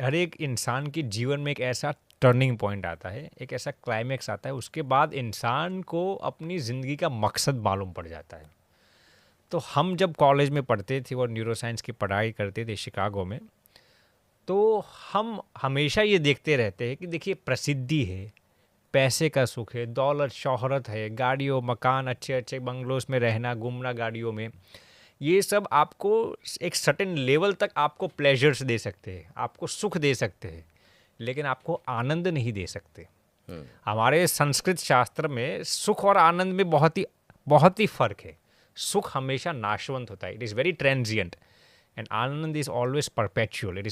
हर एक इंसान के जीवन में एक ऐसा टर्निंग पॉइंट आता है, एक ऐसा क्लाइमेक्स आता है, उसके बाद इंसान को अपनी ज़िंदगी का मकसद मालूम पड़ जाता है। तो हम जब कॉलेज में पढ़ते थे और न्यूरोसाइंस की पढ़ाई करते थे शिकागो में, तो हम हमेशा ये देखते रहते हैं कि देखिए प्रसिद्धि है, पैसे का सुख है, दौलत शोहरत है, गाड़ियों मकान अच्छे अच्छे बंगलोज में रहना, घूमना गाड़ियों में, ये सब आपको एक सर्टेन लेवल तक आपको प्लेजर्स दे सकते हैं, आपको सुख दे सकते हैं, लेकिन आपको आनंद नहीं दे सकते। हमारे संस्कृत शास्त्र में सुख और आनंद में बहुत ही फर्क है। सुख हमेशा नाशवंत होता है, it is very transient, and Anand is always perpetual,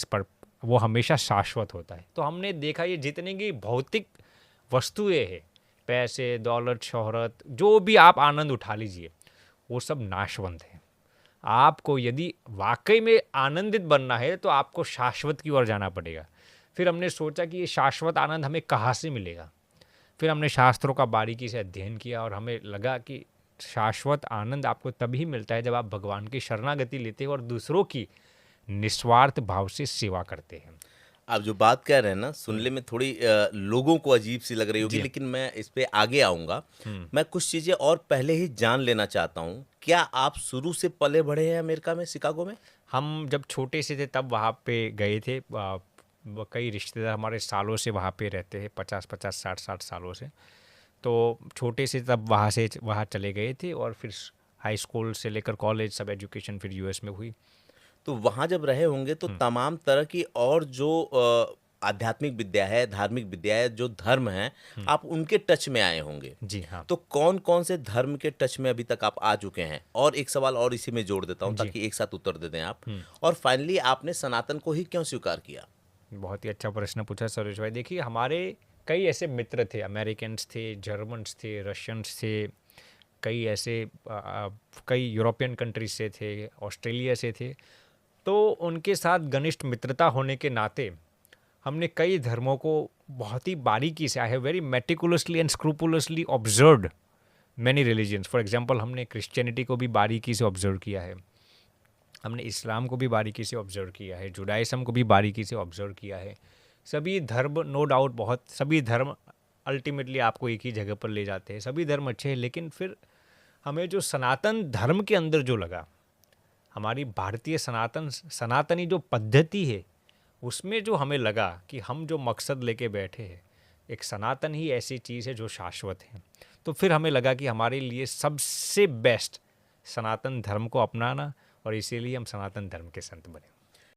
वो हमेशा शाश्वत होता है। तो हमने देखा ये जितने की भौतिक वस्तुएं हैं, पैसे दौलत शोहरत, जो भी आप आनंद उठा लीजिए, वो सब नाशवंत है। आपको यदि वाकई में आनंदित बनना है तो आपको शाश्वत की ओर जाना पड़ेगा। फिर हमने सोचा कि ये शाश्वत आनंद हमें कहाँ से मिलेगा। फिर हमने शास्त्रों का बारीकी से अध्ययन किया और हमें लगा कि शाश्वत आनंद आपको तभी मिलता है जब आप भगवान की शरणागति लेते हैं और दूसरों की निस्वार्थ भाव से सेवा करते हैं। आप जो बात कह रहे हैं ना, सुनने में थोड़ी लोगों को अजीब सी लग रही होगी, जी। लेकिन मैं इस पे आगे आऊँगा। मैं कुछ चीज़ें और पहले ही जान लेना चाहता हूँ। क्या आप शुरू से पले बढ़े हैं अमेरिका में, शिकागो में? हम जब छोटे से थे तब वहाँ पे गए थे। कई रिश्तेदार हमारे सालों से वहाँ पे रहते हैं, 50-50 60-60 सालों से। तो छोटे से तब वहाँ चले गए थे और फिर हाई स्कूल से लेकर कॉलेज सब एजुकेशन फिर यूएस में हुई। तो वहाँ जब रहे होंगे तो तमाम तरह की और जो आध्यात्मिक विद्या है, धार्मिक विद्या है, जो धर्म हैं, आप उनके टच में आए होंगे। जी हाँ। तो कौन-कौन से धर्म के टच में अभी तक आप आ चुके हैं? और एक सवाल और इसी में जोड़ देता हूँ जी। ताकि एक साथ उत्तर दे दें आप। और फाइनली आपने सनातन को ही क्यों स्वीकार किया? बहुत ही अच्छा प्रश्न पूछा सरोज भाई। देखिए हमारे कई ऐसे मित्र थे, अमेरिकन्स थे, जर्मन्स थे, रशियंस थे, कई ऐसे कई यूरोपियन कंट्रीज से थे, ऑस्ट्रेलिया से थे। तो उनके साथ घनिष्ठ मित्रता होने के नाते हमने कई धर्मों को बहुत ही बारीकी से, I have very meticulously and scrupulously observed many religions. For example हमने क्रिश्चियनिटी को भी बारीकी से ऑब्जर्व किया है, हमने इस्लाम को भी बारीकी से ऑब्जर्व किया है, जुडाइज़म को भी बारीकी से ऑब्जर्व किया है। सभी धर्म नो डाउट सभी धर्म अल्टीमेटली आपको एक ही जगह पर ले जाते हैं, सभी धर्म अच्छे हैं, लेकिन फिर हमें जो सनातन धर्म के अंदर जो लगा, हमारी भारतीय सनातनी जो पद्धति है, उसमें जो हमें लगा कि हम जो मकसद लेके बैठे हैं, एक सनातन ही ऐसी चीज़ है जो शाश्वत है। तो फिर हमें लगा कि हमारे लिए सबसे बेस्ट सनातन धर्म को अपनाना, और इसीलिए हम सनातन धर्म के संत बने।